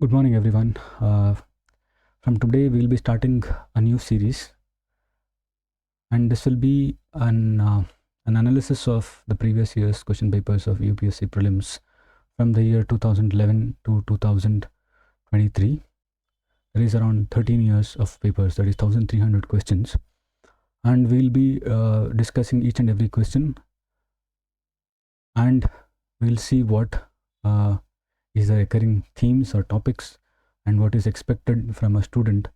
Good morning, everyone. From today, we'll be starting a new series, and this will be an analysis of the previous year's question papers of UPSC Prelims from the year 2011 to 2023. There is around 13 years of papers, that is 1,300 questions, and we'll be discussing each and every question, and we'll see what is the recurring themes or topics and what is expected from a student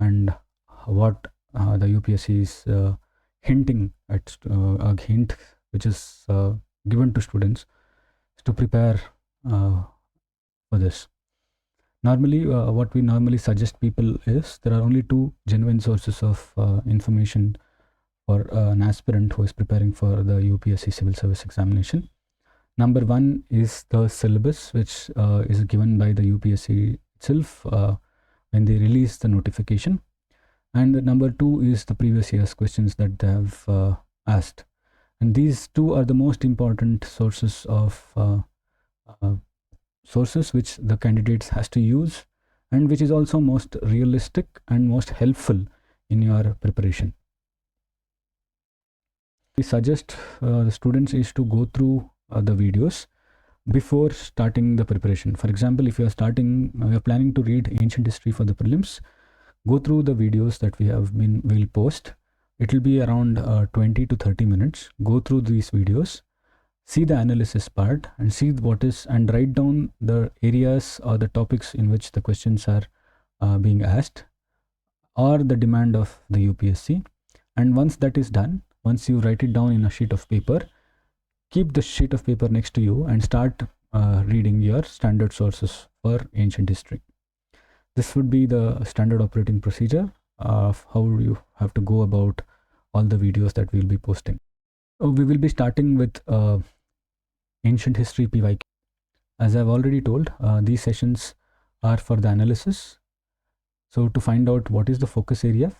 and what the UPSC is hinting at, a hint which is given to students to prepare for this. Normally, what we normally suggest people is there are only two genuine sources of information for an aspirant who is preparing for the UPSC Civil Service Examination. Number one is the syllabus, which is given by the UPSC itself when they release the notification. And number two is the previous year's questions that they have asked. And these two are the most important sources of sources which the candidates has to use, and which is also most realistic and most helpful in your preparation. We suggest the students is to go through the videos before starting the preparation. For example, if you are planning to read ancient history for the prelims, go through the videos that we'll post. It will be around 20 to 30 minutes. Go through these videos, see the analysis part, and see what is, and write down the areas or the topics in which the questions are being asked or the demand of the UPSC. And once that is done, once you write it down in a sheet of paper, keep the sheet of paper next to you and start reading your standard sources for ancient history. This would be the standard operating procedure of how you have to go about all the videos that we'll be posting. We will be starting with ancient history PYQ. As I've already told, these sessions are for the analysis. So to find out what is the focus area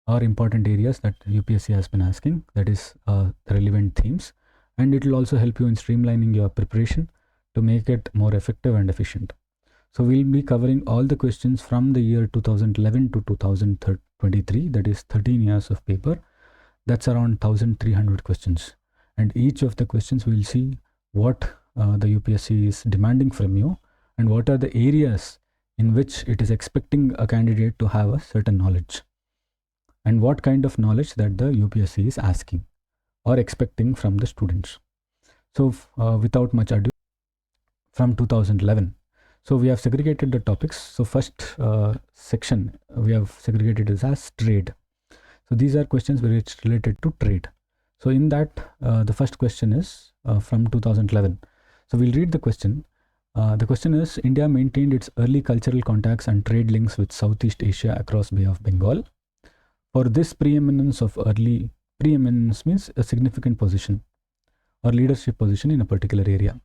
or important areas that UPSC has been asking, that is the relevant themes, and it will also help you in streamlining your preparation to make it more effective and efficient. So we'll be covering all the questions from the year 2011 to 2023, that is 13 years of paper. That's around 1,300 questions, and each of the questions we'll see what the UPSC is demanding from you and what are the areas in which it is expecting a candidate to have a certain knowledge, and what kind of knowledge that the UPSC is asking or expecting from the students. So without much ado, from 2011. So we have segregated the topics. So first section we have segregated it as trade. So these are questions which related to trade. So in that the first question is from 2011. So we'll read the question. The question is, India maintained its early cultural contacts and trade links with Southeast Asia across Bay of Bengal. For this preeminence means a significant position or leadership position in a particular area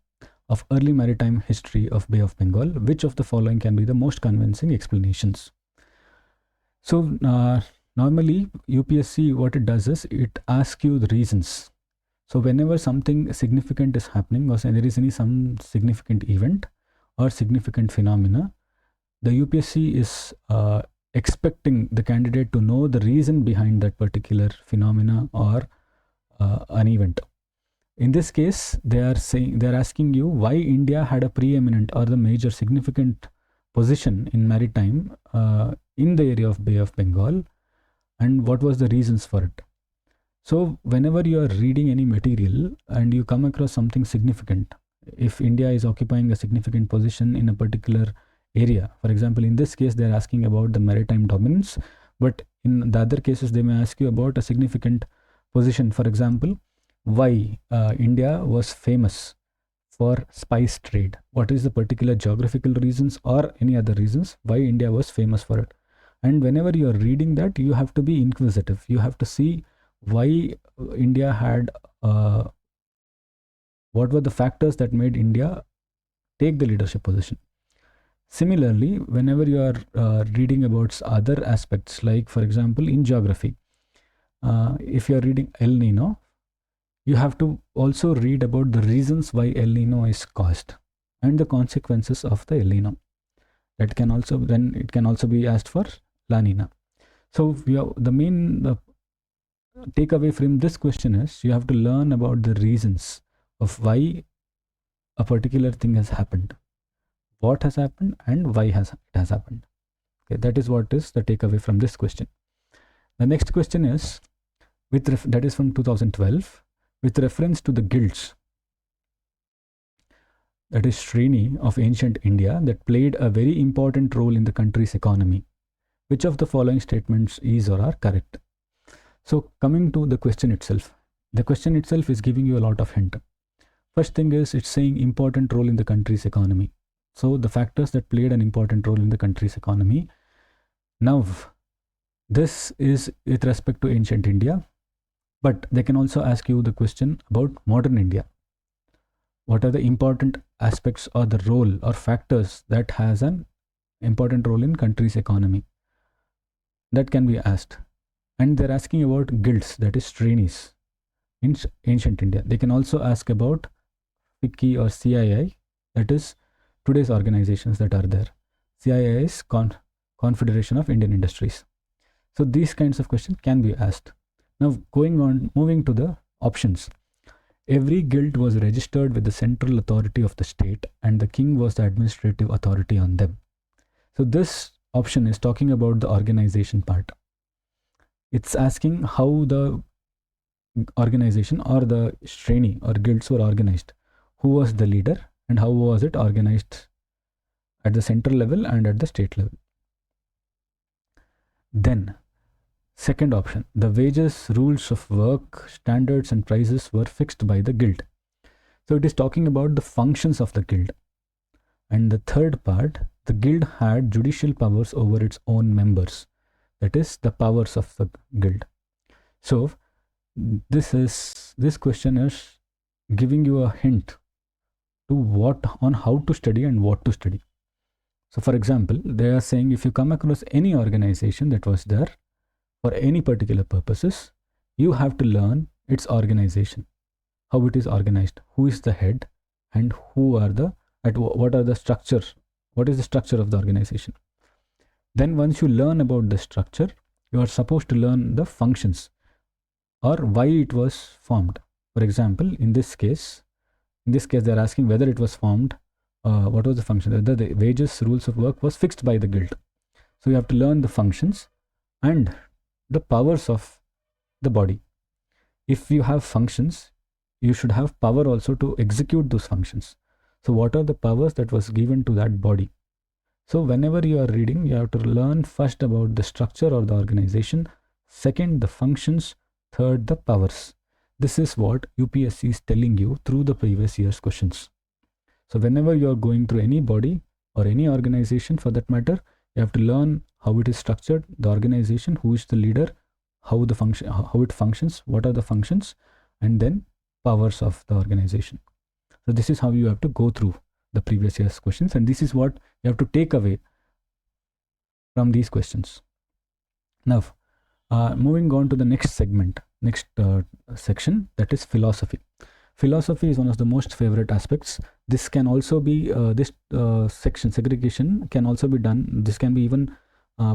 of early maritime history of Bay of Bengal, which of the following can be the most convincing explanations? So normally UPSC, what it does is it asks you the reasons. So whenever something significant is happening, or there is some significant event or significant phenomena, the UPSC is expecting the candidate to know the reason behind that particular phenomena or an event. In this case, they are asking you why India had a preeminent or the major significant position in maritime in the area of Bay of Bengal, and what was the reasons for it. So whenever you are reading any material and you come across something significant, if India is occupying a significant position in a particular area, for example, in this case they are asking about the maritime dominance, but in the other cases they may ask you about a significant position. For example, why India was famous for spice trade. What is the particular geographical reasons or any other reasons why India was famous for it? And whenever you are reading that, you have to be inquisitive. You have to see why India had what were the factors that made India take the leadership position. Similarly, whenever you are reading about other aspects, like for example in geography, if you are reading El Nino, you have to also read about the reasons why El Nino is caused and the consequences of the El Nino. That can also, then it can also be asked for La Nina. So the main takeaway from this question is you have to learn about the reasons of why a particular thing has happened, what has happened, and why it has happened. Okay, that is what is the takeaway from this question. The next question is that is from 2012, with reference to the guilds, that is Shreni of ancient India, that played a very important role in the country's economy. Which of the following statements is or are correct? So coming to the question itself, the question itself is giving you a lot of hint. First thing is it's saying important role in the country's economy. So the factors that played an important role in the country's economy. Now, this is with respect to ancient India, but they can also ask you the question about modern India. What are the important aspects or the role or factors that has an important role in country's economy? That can be asked. And they're asking about guilds, that is Shrenis in ancient India. They can also ask about FICCI or CII, that is today's organizations that are there. CII is Confederation of Indian Industries. So these kinds of questions can be asked. Now moving to the options. Every guild was registered with the central authority of the state and the king was the administrative authority on them. So this option is talking about the organization part. It's asking how the organization or the Shreni or guilds were organized. Who was the leader and how was it organized at the central level and at the state level. Then second option, the wages, rules of work, standards and prices were fixed by the guild. So it is talking about the functions of the guild. And the third part, the guild had judicial powers over its own members. That is the powers of the guild. So this question is giving you a hint to how to study and what to study. So for example, they are saying if you come across any organization that was there for any particular purposes, you have to learn its organization, how it is organized, who is the head, and what are the structures, what is the structure of the organization. Then once you learn about the structure, you are supposed to learn the functions or why it was formed. For example, in this case they are asking whether it was formed, what was the function, whether the wages, rules of work was fixed by the guild. So you have to learn the functions and the powers of the body. If you have functions, you should have power also to execute those functions. So what are the powers that was given to that body? So whenever you are reading, you have to learn first about the structure or the organization, second the functions, third the powers. This is what UPSC is telling you through the previous year's questions. So whenever you are going through any body or any organization for that matter, you have to learn how it is structured, the organization, who is the leader, how it functions, what are the functions, and then powers of the organization. So this is how you have to go through the previous year's questions, and this is what you have to take away from these questions. Now, moving on to the next segment, next section, that is philosophy. Philosophy is one of the most favorite aspects. This can also be, this section, segregation, can also be done. This can be even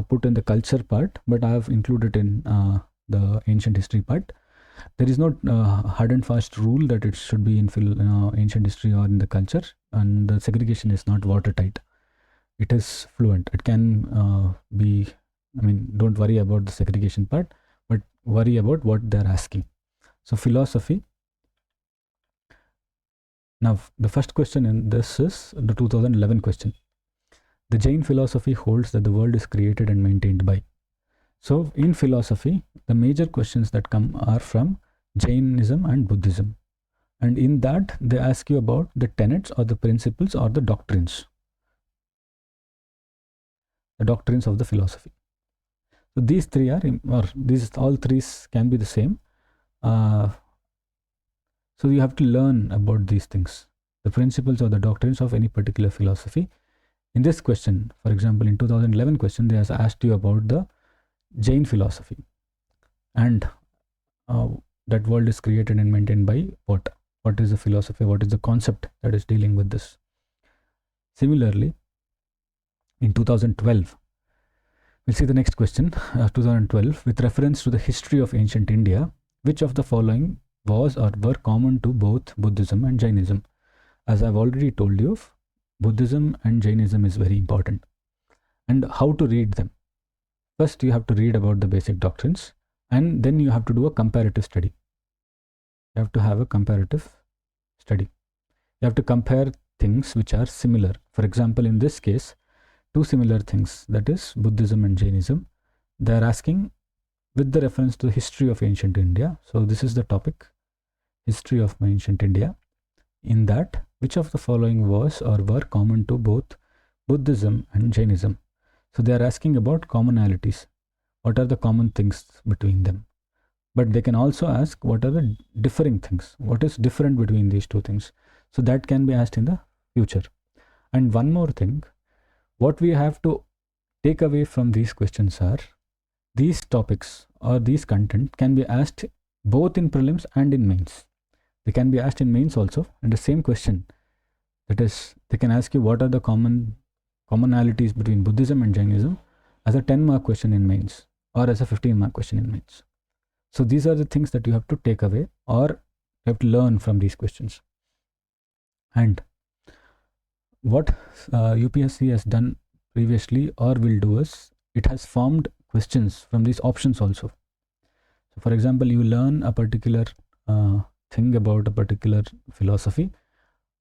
put in the culture part, but I have included in the ancient history part. There is no hard and fast rule that it should be in ancient history or in the culture, and the segregation is not watertight. It is fluent. It can be, don't worry about the segregation part, but worry about what they're asking. So philosophy. Now, the first question in this is the 2011 question. The Jain philosophy holds that the world is created and maintained by. So in philosophy, the major questions that come are from Jainism and Buddhism. And in that, they ask you about the tenets or the principles or the doctrines. The doctrines of the philosophy. So these three are, all three can be the same. So you have to learn about these things, the principles or the doctrines of any particular philosophy. In this question, for example, in 2011 question, they have asked you about the Jain philosophy and that world is created and maintained by what? What is the philosophy? What is the concept that is dealing with this? Similarly, In 2012, we'll see the next question. 2012, with reference to the history of ancient India, which of the following was or were common to both Buddhism and Jainism? As I've already told you, Buddhism and Jainism is very important. And how to read them? First, you have to read about the basic doctrines, and then you have to do a comparative study. You have to have a comparative study. You have to compare things which are similar. For example, in this case, two similar things, that is Buddhism and Jainism. They are asking with the reference to the history of ancient India. So this is the topic, history of ancient India. In that, which of the following was or were common to both Buddhism and Jainism? So they are asking about commonalities. What are the common things between them? But they can also ask what are the differing things? What is different between these two things? So that can be asked in the future. And one more thing, what we have to take away from these questions are these topics or these content can be asked both in prelims and in mains. They can be asked in mains also, and the same question. That is, they can ask you what are the commonalities between Buddhism and Jainism as a 10-mark question in mains or as a 15-mark question in mains. So these are the things that you have to take away or you have to learn from these questions. And what UPSC has done previously or will do is it has formed questions from these options also. So for example, you learn a particular thing about a particular philosophy,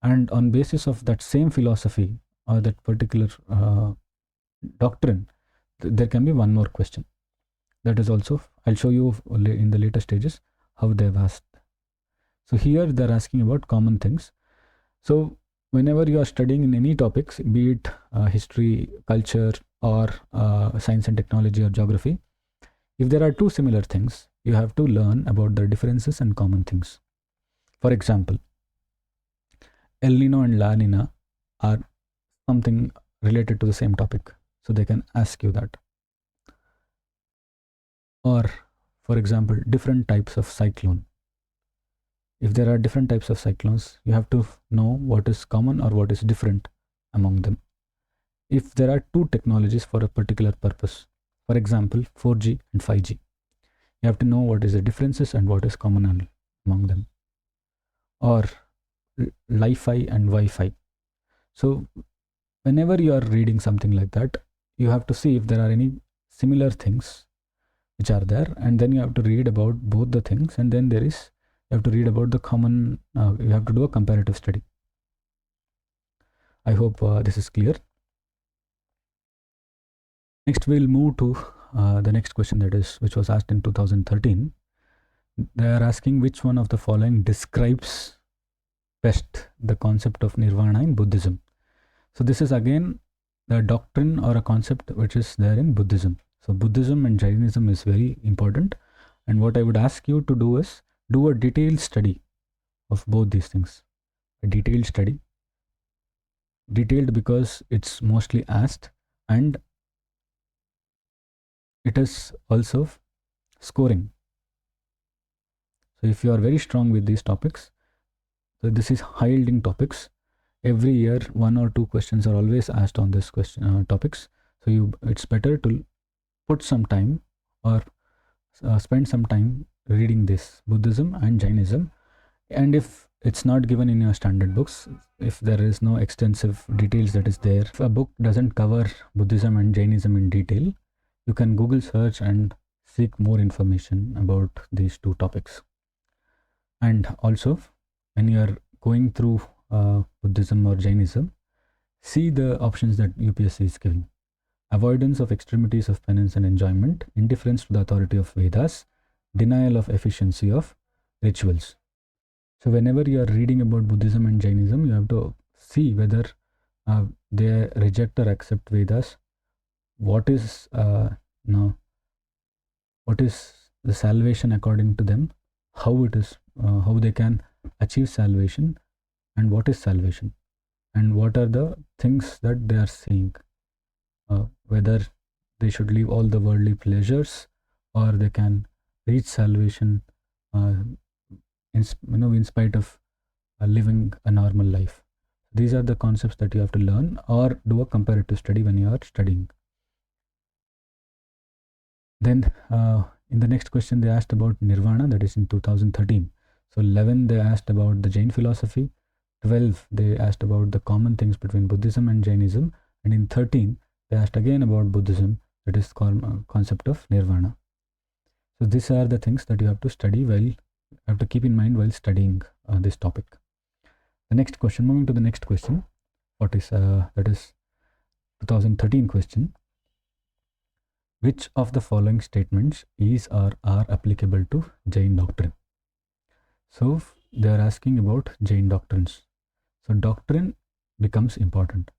and on basis of that same philosophy or that particular doctrine, there can be one more question. That is also, I'll show you in the later stages how they've asked. So here they're asking about common things. So whenever you are studying in any topics, be it history, culture, or science and technology or geography, if there are two similar things, you have to learn about the differences and common things. For example, El Nino and La Nina are something related to the same topic. So they can ask you that. Or, for example, different types of cyclone. If there are different types of cyclones, you have to know what is common or what is different among them. If there are two technologies for a particular purpose, for example, 4G and 5G, you have to know what is the differences and what is common among them. Or Li-Fi and Wi-Fi. So whenever you are reading something like that, you have to see if there are any similar things which are there, and then you have to read about both the things, and then you have to read about the common, you have to do a comparative study. I hope this is clear. Next, we'll move to the next question, which was asked in 2013. They are asking which one of the following describes best the concept of nirvana in Buddhism. So this is again the doctrine or a concept which is there in Buddhism. So Buddhism and Jainism is very important, and what I would ask you to do is do a detailed study of both these things. A detailed study. Detailed because it's mostly asked, and it is also scoring. So if you are very strong with these topics, so this is high yielding topics. Every year 1 or 2 questions are always asked on this question topics. So it's better to put some time or spend some time reading this Buddhism and Jainism. And if it's not given in your standard books, if there is no extensive details that is there, if a book doesn't cover Buddhism and Jainism in detail, you can Google search and seek more information about these two topics. And also, when you are going through Buddhism or Jainism, see the options that UPSC is giving. Avoidance of extremities of penance and enjoyment, indifference to the authority of Vedas, denial of efficiency of rituals. So whenever you are reading about Buddhism and Jainism, you have to see whether they reject or accept Vedas. What is what is the salvation according to them? How it is, how they can achieve salvation, and what is salvation, and what are the things that they are saying. Whether they should leave all the worldly pleasures, or they can reach salvation in spite of living a normal life. These are the concepts that you have to learn or do a comparative study when you are studying. Then in the next question they asked about Nirvana, that is in 2013. So 11 they asked about the Jain philosophy, 12 they asked about the common things between Buddhism and Jainism, and in 13 they asked again about Buddhism, that is concept of Nirvana. So these are the things that you have to study have to keep in mind while studying this topic. The next question, moving to the next question, that is 2013 question. Which of the following statements is or are applicable to Jain doctrine? So they are asking about Jain doctrines. So doctrine becomes important.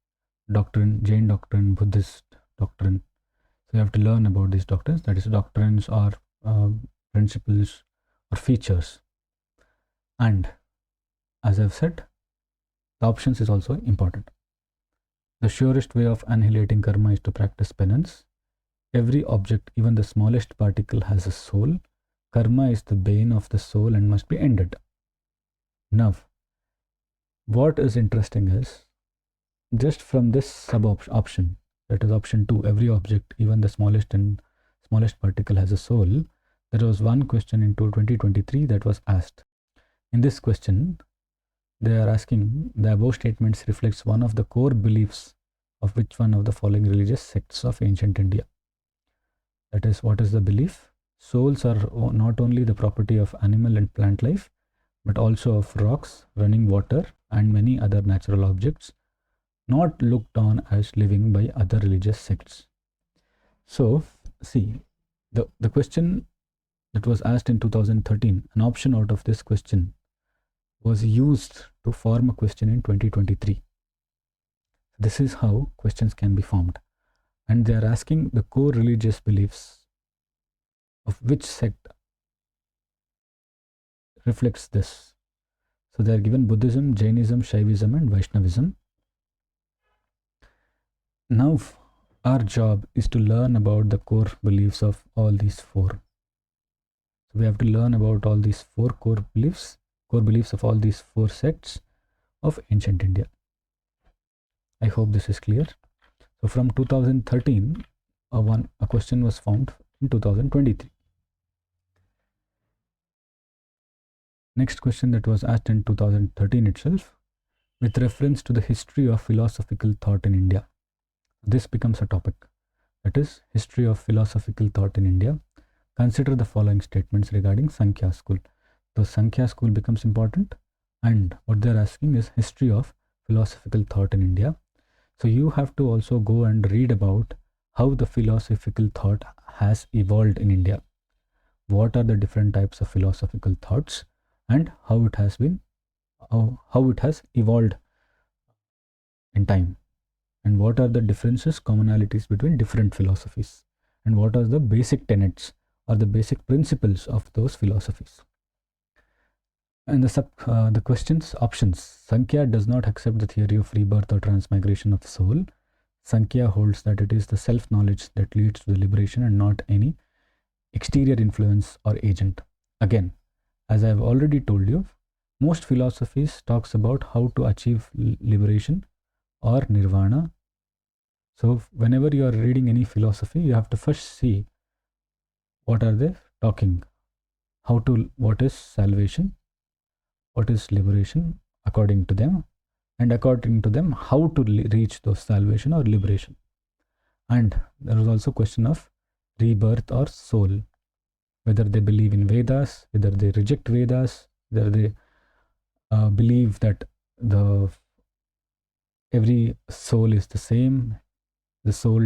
Doctrine, Jain doctrine, Buddhist doctrine. So you have to learn about these doctrines. That is, doctrines or principles or features. And as I've said, the options is also important. The surest way of annihilating karma is to practice penance. Every object, even the smallest particle, has a soul. Karma is the bane of the soul and must be ended. Now, what is interesting is, just from this sub-option, that is option 2, every object, even the smallest particle, has a soul, there was one question in 2023 that was asked. In this question, they are asking, the above statements reflects one of the core beliefs of which one of the following religious sects of ancient India? That is, what is the belief? Souls are not only the property of animal and plant life, but also of rocks, running water, and many other natural objects, not looked on as living by other religious sects. So, see, the question that was asked in 2013, an option out of this question was used to form a question in 2023. This is how questions can be formed. And they are asking the core religious beliefs of which sect reflects this. So they are given Buddhism, Jainism, Shaivism, and Vaishnavism. Now our job is to learn about the core beliefs of all these four. So we have to learn about all these four core beliefs of all these four sects of ancient India. I hope this is clear. So from 2013, a question was found in 2023. Next question that was asked in 2013 itself, with reference to the history of philosophical thought in India. This becomes a topic, that is, history of philosophical thought in India. Consider the following statements regarding Sankhya school. So Sankhya school becomes important, and what they're asking is history of philosophical thought in India. So you have to also go and read about how the philosophical thought has evolved in India. What are the different types of philosophical thoughts and how it has evolved in time, and what are the differences, commonalities between different philosophies, and what are the basic tenets or the basic principles of those philosophies. And the questions options. Sankhya does not accept the theory of rebirth or transmigration of the soul. Sankhya holds that it is the self-knowledge that leads to the liberation and not any exterior influence or agent. Again, as I have already told you, most philosophies talks about how to achieve liberation or nirvana. So whenever you are reading any philosophy, you have to first see what are they talking, what is salvation, what is liberation according to them, and according to them how to reach those salvation or liberation. And there is also question of rebirth or soul, whether they believe in Vedas, whether they reject Vedas, whether they believe that every soul is the same, the soul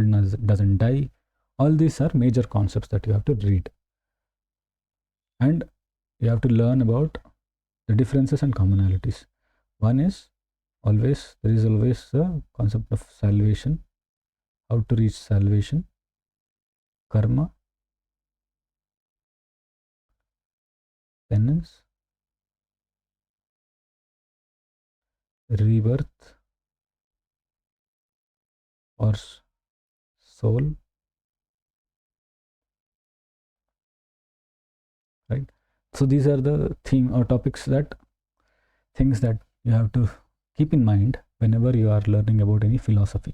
doesn't die. All these are major concepts that you have to read, and you have to learn about the differences and commonalities. One is there is always the concept of salvation, how to reach salvation, karma, penance, rebirth or soul, right? So these are the theme or topics, things that you have to keep in mind whenever you are learning about any philosophy.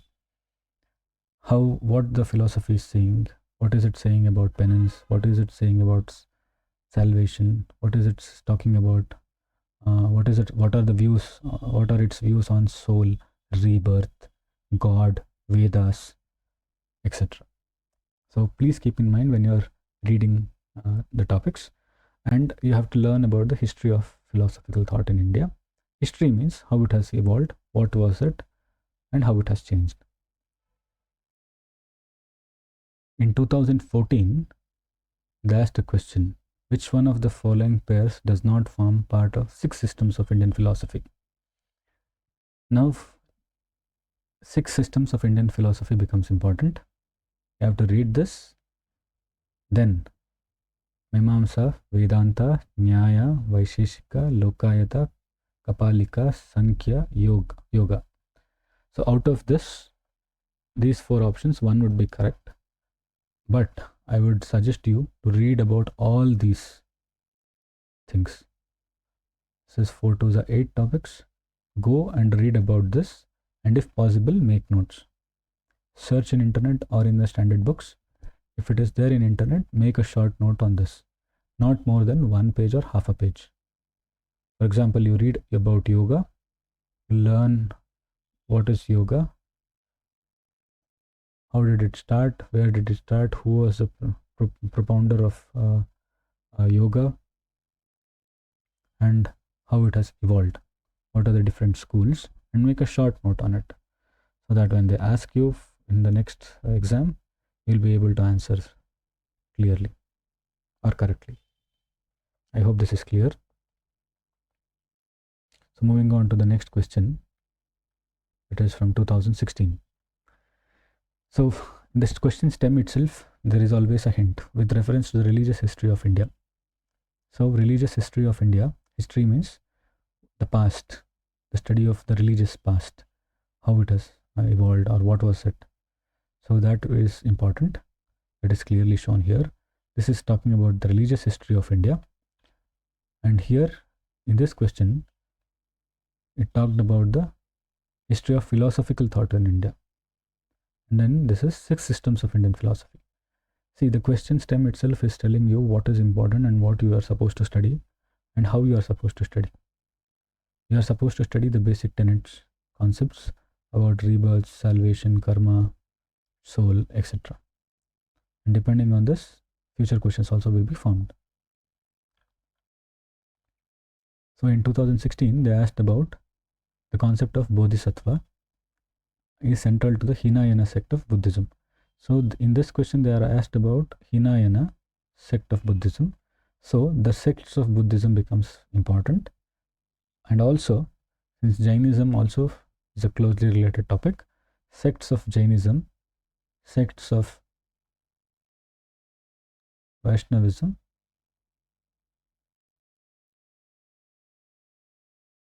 What the philosophy is saying, what is it saying about penance, what is it saying about salvation, what is it talking about, what are the views, what are its views on soul, rebirth, God, Vedas, etc. So please keep in mind when you're reading the topics. And you have to learn about the history of philosophical thought in India. History means how it has evolved, what was it, and how it has changed. In 2014, they asked a question: which one of the following pairs does not form part of 6 systems of Indian philosophy? Now, 6 systems of Indian philosophy becomes important. You have to read this. Then, Mimamsa, Vedanta, Nyaya, Vaisheshika, Lokayata, Kapalika, Sankhya, Yoga. So out of this, these 4 options, one would be correct. But I would suggest you to read about all these things. This is 4 to the 8 topics. Go and read about this, and if possible, make notes. Search in internet or in the standard books. If it is there in internet, make a short note on this. Not more than 1 page or half a page. For example, you read about yoga, learn what is yoga, how did it start, where did it start, who was the propounder of yoga, and how it has evolved, what are the different schools, and make a short note on it, so that when they ask you in the next exam, you'll be able to answer clearly or correctly. I hope this is clear. So moving on to the next question. It is from 2016. So in this question stem itself, there is always a hint with reference to the religious history of India. So religious history of India, history means the past, the study of the religious past, how it has evolved or what was it. So that is important. It is clearly shown here. This is talking about the religious history of India. And here in this question, it talked about the history of philosophical thought in India. And then this is 6 systems of Indian philosophy. See, the question stem itself is telling you what is important and what you are supposed to study and how you are supposed to study. You are supposed to study the basic tenets, concepts about rebirth, salvation, karma, soul, etc. And depending on this, future questions also will be found. So in 2016, they asked about the concept of Bodhisattva is central to the Hinayana sect of Buddhism. So in this question, they are asked about Hinayana sect of Buddhism. So the sects of Buddhism becomes important. And also, since Jainism also is a closely related topic, sects of Jainism, sects of Vaishnavism,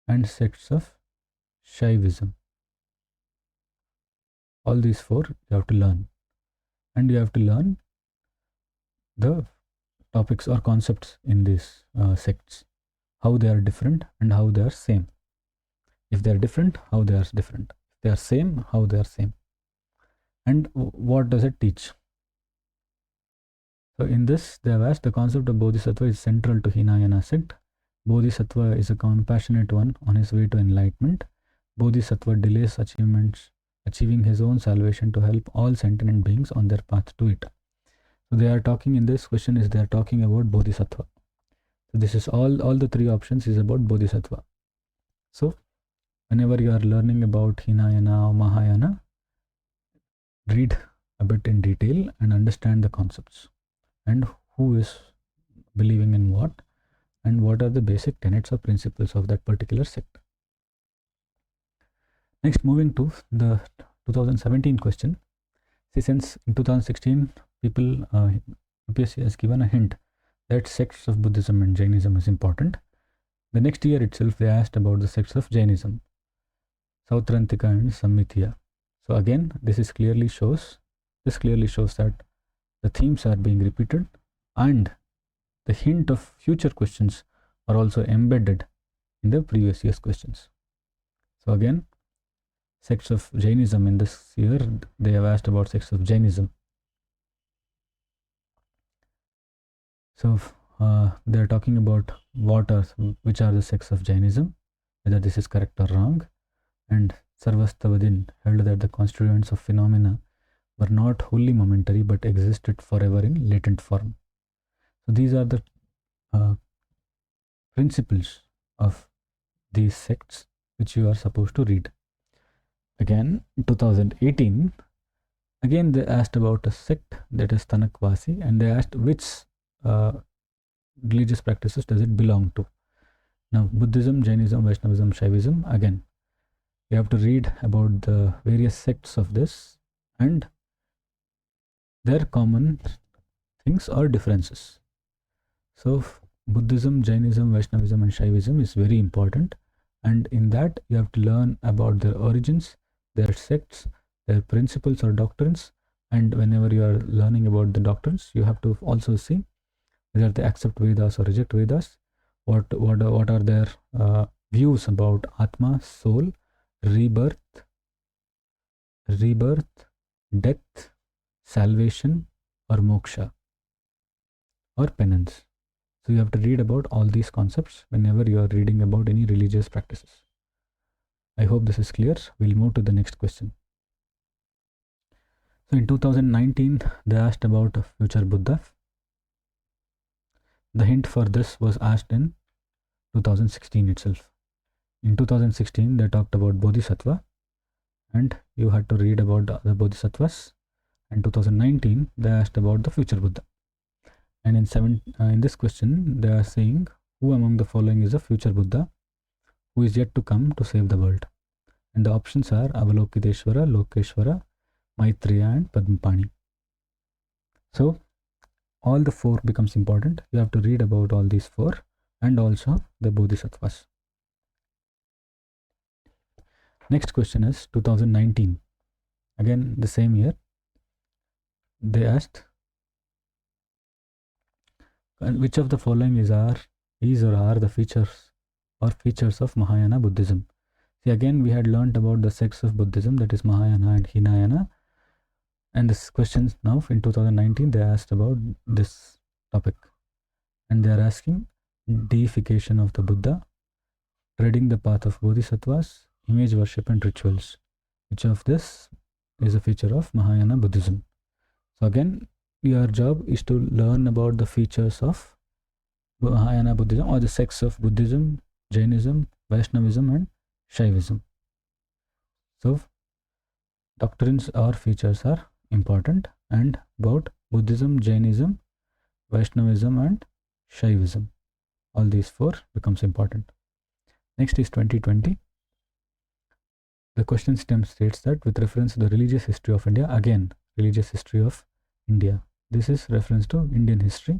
and sects of Shaivism. All these 4 you have to learn. And you have to learn the topics or concepts in these sects, how they are different and how they are same. If they are different, how they are different. If they are same, how they are same. And what does it teach? So in this, they have asked, the concept of Bodhisattva is central to Hinayana sect. Bodhisattva is a compassionate one on his way to enlightenment. Bodhisattva delays achieving his own salvation to help all sentient beings on their path to it. So they are talking in this question is they are talking about Bodhisattva. So this is all the 3 options is about Bodhisattva. So whenever you are learning about Hinayana or Mahayana, read a bit in detail and understand the concepts and who is believing in what and what are the basic tenets or principles of that particular sect. Next, moving to the 2017 question. See, since in 2016 people UPSC has given a hint that sects of Buddhism and Jainism is important. The next year itself they asked about the sects of Jainism, Sautrantika and Sammitya. So again, this clearly shows that the themes are being repeated and the hint of future questions are also embedded in the previous year's questions. So again, sects of Jainism in this year. They have asked about sects of Jainism. So they are talking about which are the sects of Jainism, whether this is correct or wrong. And Sarvastavadin held that the constituents of phenomena were not wholly momentary but existed forever in latent form. So these are the principles of these sects which you are supposed to read. Again, in 2018, again they asked about a sect, that is Tanakwasi, and they asked which religious practices does it belong to. Now, Buddhism, Jainism, Vaishnavism, Shaivism, again, you have to read about the various sects of this and their common things or differences. So, Buddhism, Jainism, Vaishnavism, and Shaivism is very important, and in that you have to learn about their origins, their sects, their principles or doctrines, and whenever you are learning about the doctrines, you have to also see whether they accept Vedas or reject Vedas, what are their views about Atma, soul, rebirth, death, salvation, or moksha, or penance. So you have to read about all these concepts whenever you are reading about any religious practices. I hope this is clear. We'll move to the next question. So in 2019, they asked about a future Buddha. The hint for this was asked in 2016 itself. In 2016, they talked about Bodhisattva, and you had to read about the Bodhisattvas. In 2019, they asked about the future Buddha. And in this question, they are saying, who among the following is a future Buddha who is yet to come to save the world? And the options are Avalokiteshvara, Lokeshvara, Maitreya, and Padmapani. So all the four becomes important. You have to read about all these four and also the Bodhisattvas. Next question is 2019. Again, the same year, they asked, which of the following is or are the features of Mahayana Buddhism? See, again, we had learnt about the sects of Buddhism, that is Mahayana and Hinayana. And this question now in 2019, they asked about this topic. And they are asking deification of the Buddha, treading the path of Bodhisattvas, image worship and rituals. Which of this is a feature of Mahayana Buddhism? So again, your job is to learn about the features of Mahayana Buddhism or the sects of Buddhism, Jainism, Vaishnavism, and Shaivism. So doctrines or features are important, and about Buddhism, Jainism, Vaishnavism, and Shaivism. All these four becomes important. Next is 2020. The question states that with reference to the religious history of India, again, religious history of India. This is reference to Indian history.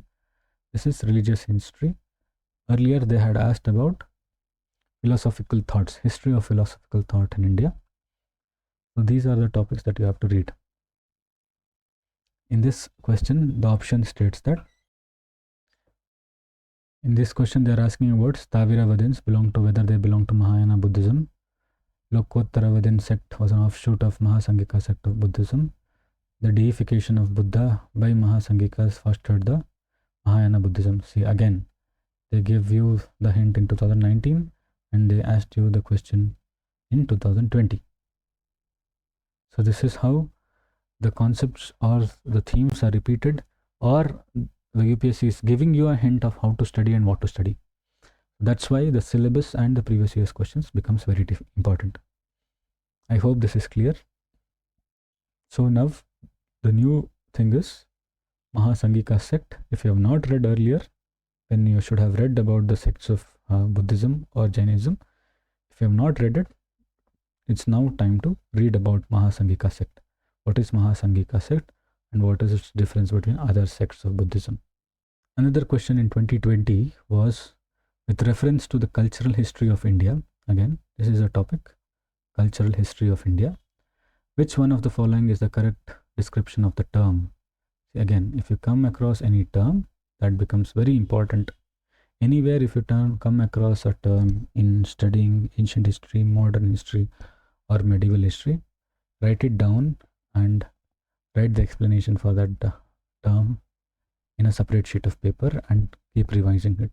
This is religious history. Earlier they had asked about philosophical thoughts, history of philosophical thought in India. So these are the topics that you have to read. In this question, the option states that in this question they are asking about Sthaviravadins whether they belong to Mahayana Buddhism. Lokottaravadin sect was an offshoot of Mahasangika sect of Buddhism. The deification of Buddha by Mahasangikas fostered the Mahayana Buddhism. See, again, they gave you the hint in 2019 and they asked you the question in 2020. So this is how the concepts or the themes are repeated, or the UPSC is giving you a hint of how to study and what to study. That's why the syllabus and the previous year's questions becomes very important. I hope this is clear. So now the new thing is Mahasangika sect. If you have not read earlier, then you should have read about the sects of Buddhism or Jainism. If you have not read it, it's now time to read about Mahasangika sect. What is Mahasangika sect and what is its difference between other sects of Buddhism? Another question in 2020 was with reference to the cultural history of India. Again, this is a topic, cultural history of India. Which one of the following is the correct description of the term? Again, if you come across any term, that becomes very important. Anywhere if you come across a term in studying ancient history, modern history, or medieval history, write it down and write the explanation for that term in a separate sheet of paper and keep revising it.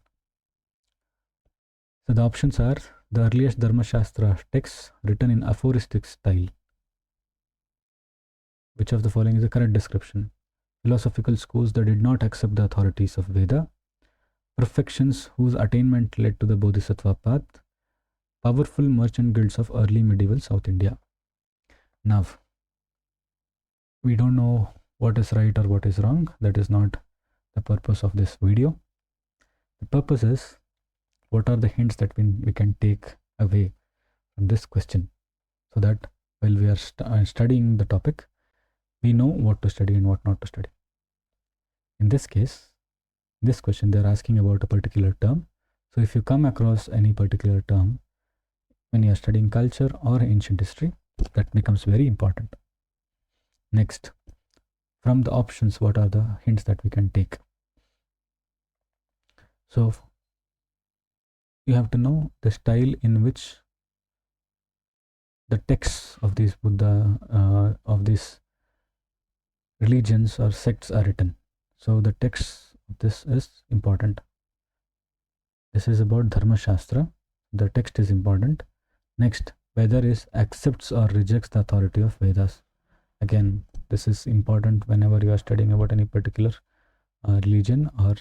So the options are the earliest Dharmashastra texts written in aphoristic style. Which of the following is the correct description? Philosophical schools that did not accept the authorities of Veda, perfections whose attainment led to the Bodhisattva path, powerful merchant guilds of early medieval South India. Now, we don't know what is right or what is wrong. That is not the purpose of this video. The purpose is what are the hints that we can take away from this question, so that while we are studying the topic, we know what to study and what not to study. In this case, this question, they are asking about a particular term. So if you come across any particular term when you are studying culture or ancient history, that becomes very important. Next, from the options, what are the hints that we can take? So you have to know the style in which the texts of these Buddha, of these religions or sects are written. So the text of this is important. This is about Dharma Shastra. The text is important. Next, whether it accepts or rejects the authority of Vedas. Again, this is important whenever you are studying about any particular religion or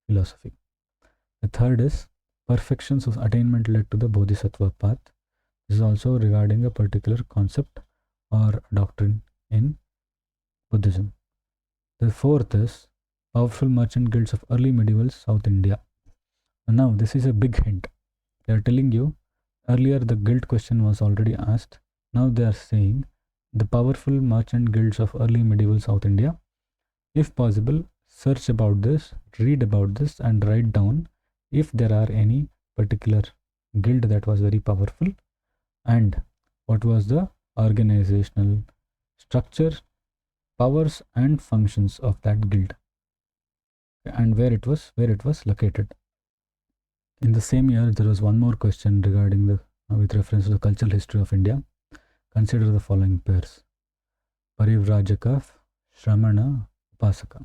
philosophy. The third is perfections of attainment led to the Bodhisattva path. This is also regarding a particular concept or doctrine in Buddhism. The fourth is powerful merchant guilds of early medieval South India. Now, this is a big hint. They are telling you, earlier the guild question was already asked. Now they are saying the powerful merchant guilds of early medieval South India. If possible, search about this, read about this and write down if there are any particular guild that was very powerful and what was the organizational structure, powers and functions of that guild, and where it was located. In the same year, there was one more question regarding the with reference to the cultural history of India. Consider the following pairs: Parivrajaka, Shramana, Upasaka.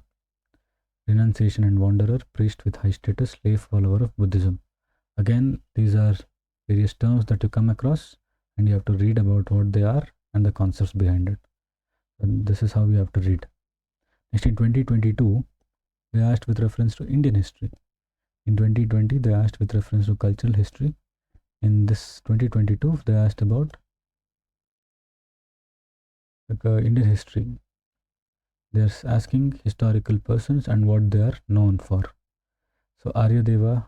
Renunciation and wanderer, priest with high status, slave follower of Buddhism. Again, these are various terms that you come across and you have to read about what they are and the concepts behind it. And this is how you have to read. Next, in 2022, they asked with reference to Indian history. In 2020, they asked with reference to cultural history. In this 2022, they asked about Indian history. They are asking historical persons and what they are known for. So Aryadeva,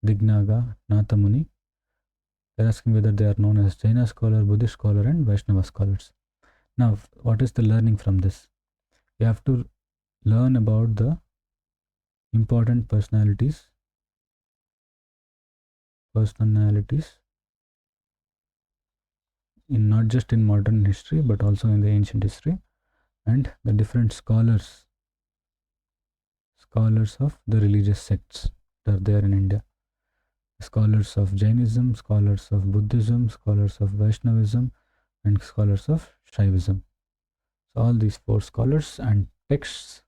Dignaga, Nathamuni. They are asking whether they are known as Jaina scholar, Buddhist scholar and Vaishnava scholars. Now, what is the learning from this? You have to learn about the important personalities in not just in modern history but also in the ancient history, and the different scholars of the religious sects that are there in India. Scholars of Jainism, scholars of Buddhism, scholars of Vaishnavism and scholars of Shaivism. So all these four scholars and texts,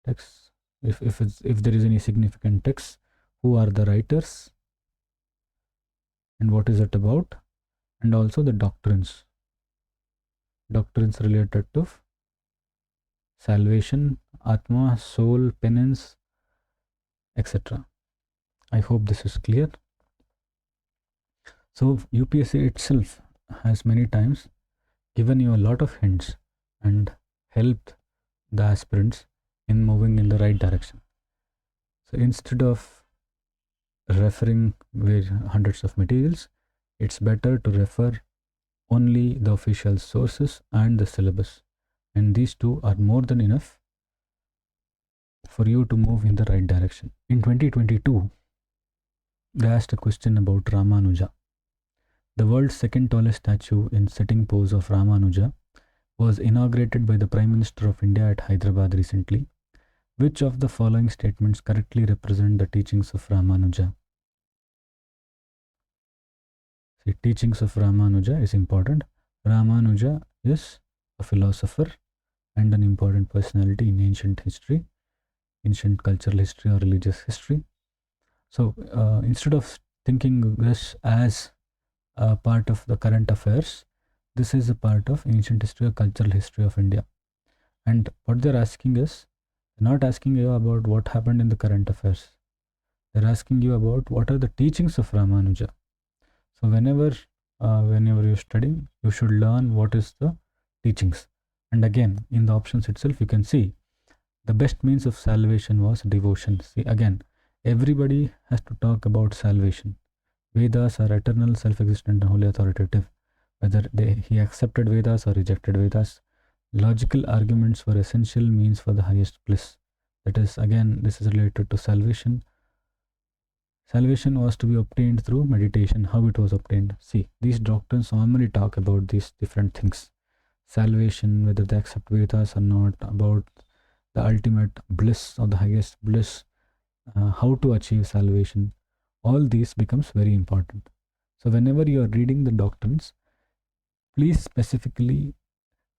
if there is any significant text, who are the writers and what is it about, and also the doctrines related to salvation, Atma, soul, penance, etc. I hope this is clear. So UPSC itself has many times given you a lot of hints and helped the aspirants in moving in the right direction. So instead of referring with hundreds of materials, it's better to refer only the official sources and the syllabus, and these two are more than enough for you to move in the right direction. In 2022, they asked a question about Ramanuja. The world's second tallest statue in sitting pose of Ramanuja was inaugurated by the Prime Minister of India at Hyderabad recently. Which of the following statements correctly represent the teachings of Ramanuja? See, teachings of Ramanuja is important. Ramanuja is a philosopher and an important personality in ancient history, ancient cultural history or religious history. So instead of thinking this as a part of the current affairs, this is a part of ancient history or cultural history of India. And what they're asking is, they're not asking you about what happened in the current affairs. They're asking you about what are the teachings of Ramanuja. So whenever you're studying, you should learn what is the teachings. And again, in the options itself, you can see the best means of salvation was devotion. See, again, everybody has to talk about salvation. Vedas are eternal, self-existent, and wholly authoritative. Whether he accepted Vedas or rejected Vedas, logical arguments were essential means for the highest bliss. That is, again, this is related to salvation. Salvation was to be obtained through meditation. How it was obtained? See, these doctrines normally talk about these different things. Salvation, whether they accept Vedas or not, about the ultimate bliss or the highest bliss, how to achieve salvation. All these becomes very important. So whenever you are reading the doctrines, please specifically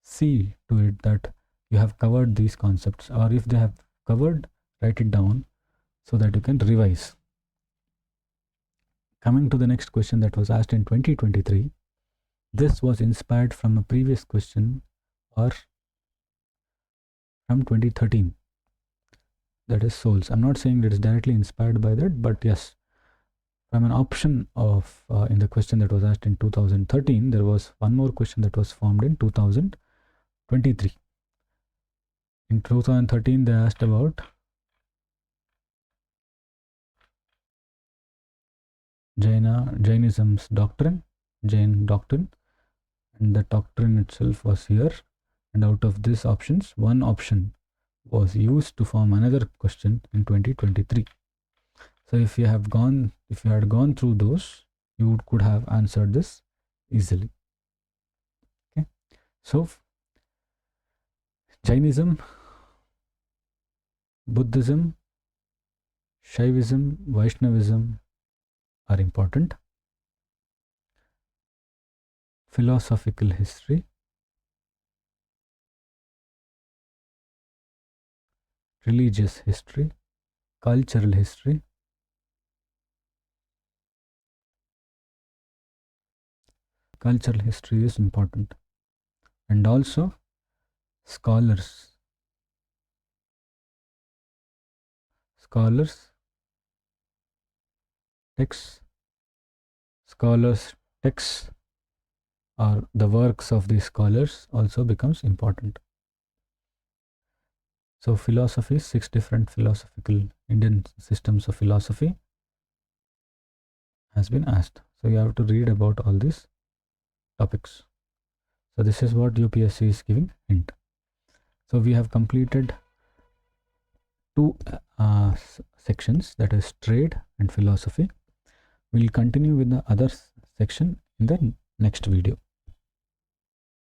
see to it that you have covered these concepts, or if they have covered, write it down so that you can revise. Coming to the next question that was asked in 2023, this was inspired from a previous question or from 2013, that is souls. I'm not saying it is directly inspired by that, but yes, from an option of in the question that was asked in 2013, there was one more question that was formed in 2023. In 2013, they asked about Jainism's doctrine, Jain doctrine, and the doctrine itself was here. And out of these options, one option was used to form another question in 2023. So if you had gone through those, you could have answered this easily. Okay, so Jainism, Buddhism, Shaivism, Vaishnavism are important. Philosophical history, religious history, cultural history, is important, and also scholars, texts or the works of these scholars also becomes important. So philosophy, 6 different philosophical Indian systems of philosophy has been asked. So you have to read about all these topics. So this is what UPSC is giving hint. So we have completed 2 sections, that is trade and philosophy. We'll continue with the other section in the next video.